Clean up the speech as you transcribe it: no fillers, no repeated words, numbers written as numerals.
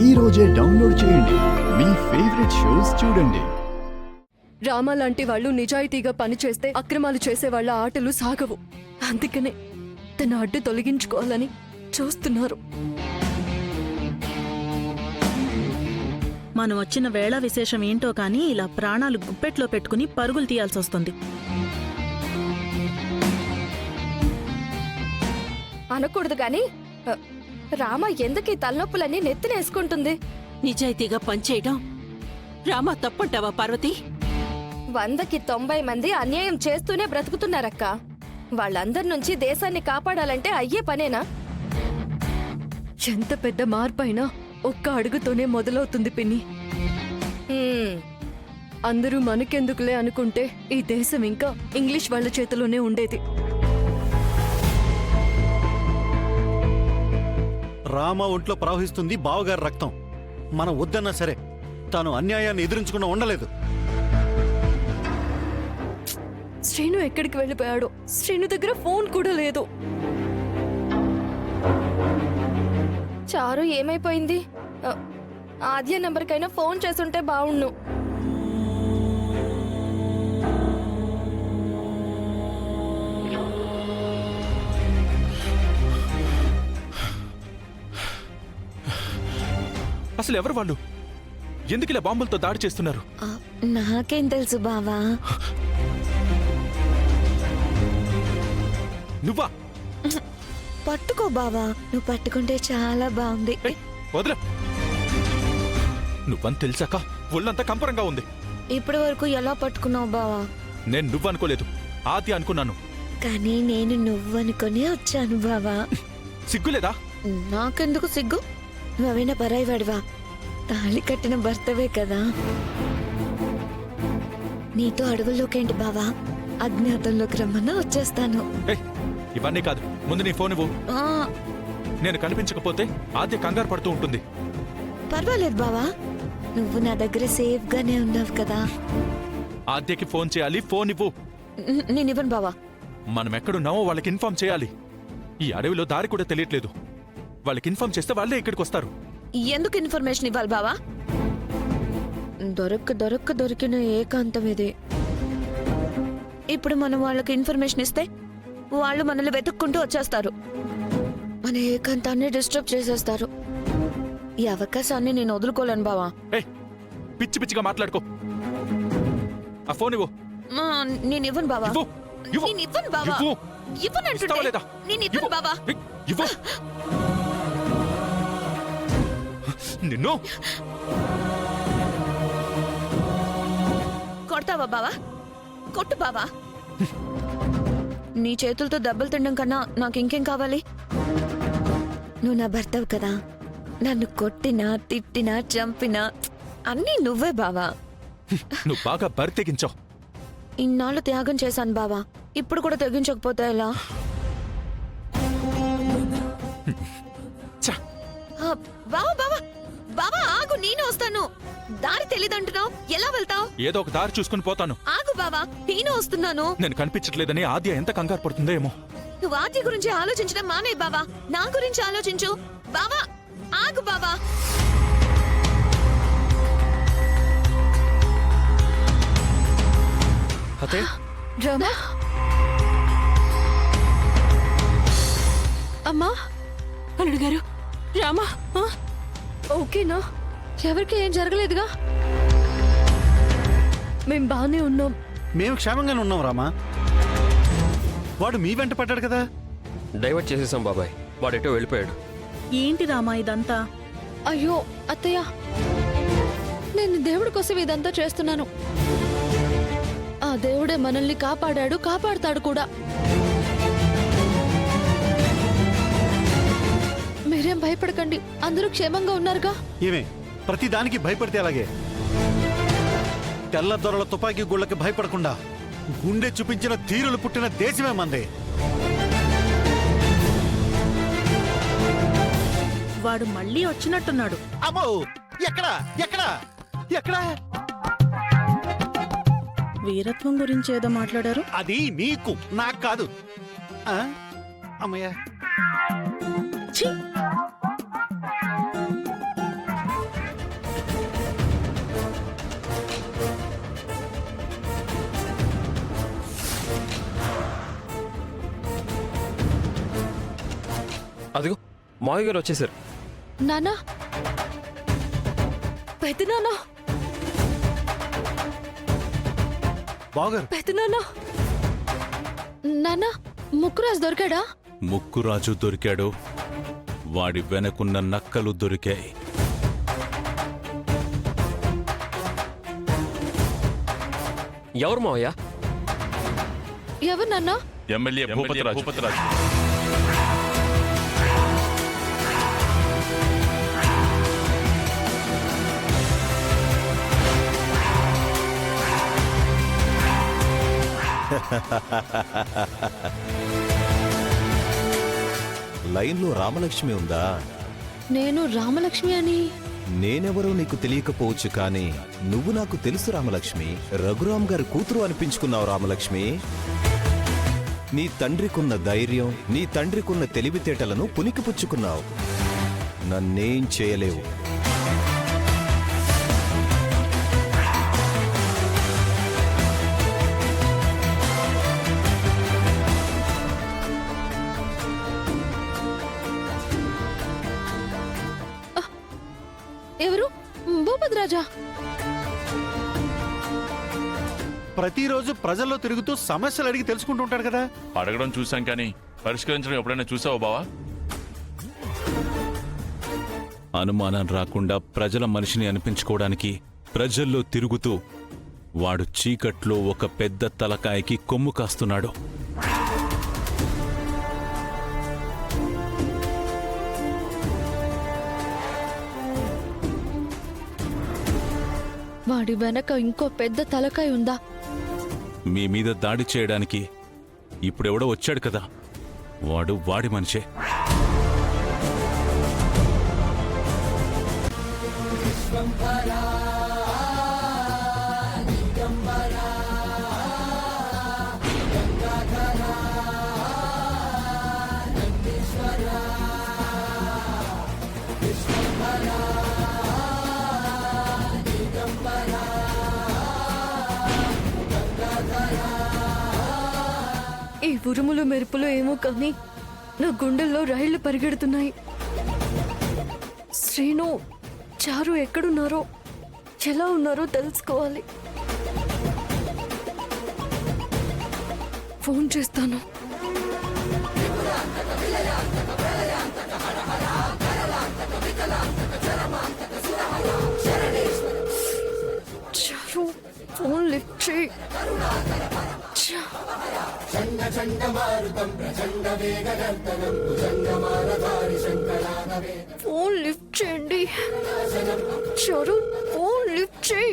ఈ రోజే డౌన్లోడ్ చేయండి. మీ ఫేవరెట్ షోస్ చూడండి. రామ లాంటి వాళ్ళు నిజాయితీగా పనిచేస్తే అక్రమాలు చేసే వాళ్ళ ఆటలు సాగవు. అందుకనే తన అడ్డు తొలగించుకోవాలని చూస్తున్నారు. మనం వచ్చిన వేళ విశేషం ఏంటో కానీ ఇలా ప్రాణాలు గుప్పెట్లో పెట్టుకుని పరుగులు తీయాల్సి వస్తుంది. అనకూడదు గాని రామ ఎందుకు ఈ తలనొప్పులన్నీ నెత్తినేసుకుంటుంది? నిజాయితీగా పనిచేయడం రామ తప్పంటావా పార్వతి? 100కి 90 మంది అన్యాయం చేస్తూనే బ్రతుకుతున్నారక్క. వాళ్ళందరి నుంచి దేశాన్ని కాపాడాలంటే అయ్యే పనేనా? ఎంత పెద్ద మార్పైనా ఒక్క అడుగుతోనే మొదలవుతుంది పిన్ని. అందరూ మనకెందుకులే అనుకుంటే ఈ దేశం ఇంకా ఇంగ్లీష్ వాళ్ళ చేతిలోనే ఉండేది. రామ ఒంట్లో ప్రవహిస్తుంది బావగారి రక్తం. మనం వద్దన్నా సరే తాను అన్యాయాన్ని ఎదిరించకుండా ఉండలేదు. శ్రీను ఎక్కడికి వెళ్ళిపోయాడు? శ్రీను దగ్గర ఫోన్ కూడా లేదు. చారు ఏమైపోయింది? ఆద్య నంబర్కైనా ఫోన్ చేసుంటే బావుణ్ణు. అసలు ఎవరు వాళ్ళు? ఎందుకు ఇలా బాంబులతో దాడి చేస్తున్నారు? నాకేం తెలుసు బావా. నువ్వా? పట్టుకో బావా, నువ్వు పట్టుకుంటే చాలా బాగుంది. వదల. నువ్వని తెలిసాక ఒళ్ళంతా కంపరంగా ఉంది. ఇప్పటి వరకు ఎలా పట్టుకున్నావు బావా? నేను నువ్వనుకోలేదు, ఆది అనుకున్నాను. కానీ నేను నువ్వనుకునే వచ్చాను బావా. సిగ్గులేదా? నాకెందుకు సిగ్గు? నువ్వైనా పరాయివాడివా? తాళి కట్టిన భర్తవే కదా. నీతో అడవుల్లోకేంటి బావా? అజ్ఞాతంలోకి రమ్మన్నా వచ్చేస్తాను. ఇవన్నీ కాదు, ముందు నీ ఫోన్ ఇవ్వు. నేను కనిపించకపోతే ఆద్య కంగారు పడుతూ ఉంటుంది. పర్వాలేదు బావా, నువ్వు నా దగ్గర సేఫ్ గానే ఉన్నావు కదా. ఆద్యకి ఫోన్ చేయాలి, ఫోన్ ఇవ్వు. నేను ఇవ్వను బావా. మనం ఎక్కడున్నామో వాళ్ళకి ఇన్ఫార్మ్ చేయాలి. ఈ అడవిలో దారి కూడా తెలియట్లేదు. వాళ్ళకి ఇన్ఫార్మ్ చేస్తే వాళ్ళే ఇక్కడికి వస్తారు. ఎందుకు ఇన్ఫర్మేషన్ ఇవ్వాలి బావా? దొరికిన ఏకాంతం ఇది. ఇప్పుడు మనం వాళ్ళకి ఇన్ఫర్మేషన్ ఇస్తే వాళ్ళు మనల్ని వెతుక్కుంటూ వచ్చేస్తారు. మన ఏకాంతాన్ని డిస్టర్బ్ చేసేస్తారు. ఈ అవకాశాన్ని నేను వదులుకోలేను బావా. పిచ్చి పిచ్చిగా మాట్లాడుకో. ఆ ఫోన్ ఇవ్వు. నేను ఇవ్వను బావా. నేను ఇవ్వను బావా. ఇవ్వనంటుంటే నేను ఇవ్వను బావా. ఇవ్వు. నిన్ను కొడతావా బావా? కొట్టు బావా. నీ చేతులతో దెబ్బలు తినడం కన్నా నాకు ఇంకేం కావాలి? నువ్వు నా భర్తవు కదా. నన్ను కొట్టినా తిట్టినా చంపినా అన్నీ నువ్వే బావా. నువ్వు బాగా బరి తెగించావు. ఇన్నాళ్ళు త్యాగం చేశాను బావా, ఇప్పుడు కూడా తెగించకపోతే ఎలా? బావా బావా బావా ఆగు, నేను వస్తాను. దారి తెలీదంటున్నావు, ఎలా వెళ్తావు? ఏదో ఒక దారి చూసుకుని పోతాను. ఆగు బావా, నేను వస్తున్నాను. నేను కనిపించట్లేదని ఆద్య ఎంత కంగారు పడుతుందో ఏమో. నువ్వు ఆద్య గురించి ఆలోచించడం మానే బావా, నా గురించి ఆలోచించు. బావా ఆగు బావా. అతే రామా, అమ్మా, అల్లుడు గారు, రామా ఓకేనా? ఎవరికి ఏం జరగలేదుగా? మేం బానే ఉన్నాం. మేము క్షేమంగానే ఉన్నాం రామా. వాడు మీ వెంట పడ్డాడు కదా. డైవర్ట్ చేసేసాం బాబాయ్, వాడెటో వెళ్ళిపోయాడు. ఏంటి రామా ఇదంతా? అయ్యో అత్తయ్య, నేను దేవుడి కోసం ఇదంతా చేస్తున్నాను. ఆ దేవుడే మనల్ని కాపాడాడు, కాపాడతాడు కూడా. మీరేం భయపడకండి, అందరూ క్షేమంగా ఉన్నారుగా. ఏమే ప్రతి దానికి భయపడితే అలాగే. తెల్ల దొరల తుపాకీ గుళ్ళకి భయపడకుండా గుండె చూపించిన తీరులు పుట్టిన దేశమే మందే. వాడు మళ్ళీ వచ్చినట్టున్నాడు. అమ్మో, ఎక్కడా ఎక్కడా ఎక్కడా? వీరత్వం గురించి ఏదో మాట్లాడారు. అది నీకు, నాకు కాదు. అమ్మయ్యా. అదిగో మావయ్య గారు వచ్చేసారు. నానా, పెదనానా, బావగారు పెదనానా, నానా, ముక్కురాజు దొరికాడా? ముక్కురాజు దొరికాడు, వాడి వెనకున్న నక్కలు దొరికాయి. ఎవరు మావయ్య? ఎవరు నాన్నా? ఎమ్మెల్యే భూపతిరాజు. లైన్లో రామలక్ష్మి ఉందా? నేను రామలక్ష్మి అని. నేనెవరో నీకు తెలియకపోవచ్చు, కానీ నువ్వు నాకు తెలుసు రామలక్ష్మి. రఘురామ్ గారి కూతురు అనిపించుకున్నావు రామలక్ష్మి. నీ తండ్రికున్న ధైర్యం, నీ తండ్రికున్న తెలివితేటలను పుణికిపుచ్చుకున్నావు. నన్నేం చేయలేవు. ఎవరు? భూపతిరాజా? ప్రతిరోజు ప్రజల్లో తిరుగుతూ సమస్యలు అడిగి తెలుసుకుంటూ ఉంటాడు కదా. అడగడం చూసాం కానీ పరిష్కరించడం ఎప్పుడైనా చూసావా బావా? అనుమానం రాకుండా ప్రజల మనిషిని అనిపించుకోవడానికి ప్రజల్లో తిరుగుతూ వాడు చీకట్లో ఒక పెద్ద తలకాయకి కొమ్ము కాస్తున్నాడు. వాడి వెనక ఇంకో పెద్ద తలకాయ ఉందా? మీ మీద దాడి చేయడానికి ఇప్పుడెవడో వచ్చాడు కదా, వాడు వాడి మనిషే. ఈ ఉరుములు మెరుపులు ఏమో కానీ నా గుండెల్లో రైళ్లు పరిగెడుతున్నాయి. శ్రీను, చారు ఎక్కడున్నారో, ఎలా ఉన్నారో తెలుసుకోవాలి. ఫోన్ చేస్తాను. చారు, ఫోన్ లిఫ్ట్ చేయి. ఫోన్ లిఫ్ట్ చేయండి. చారు, ఫోన్ లిఫ్ట్ చేయి.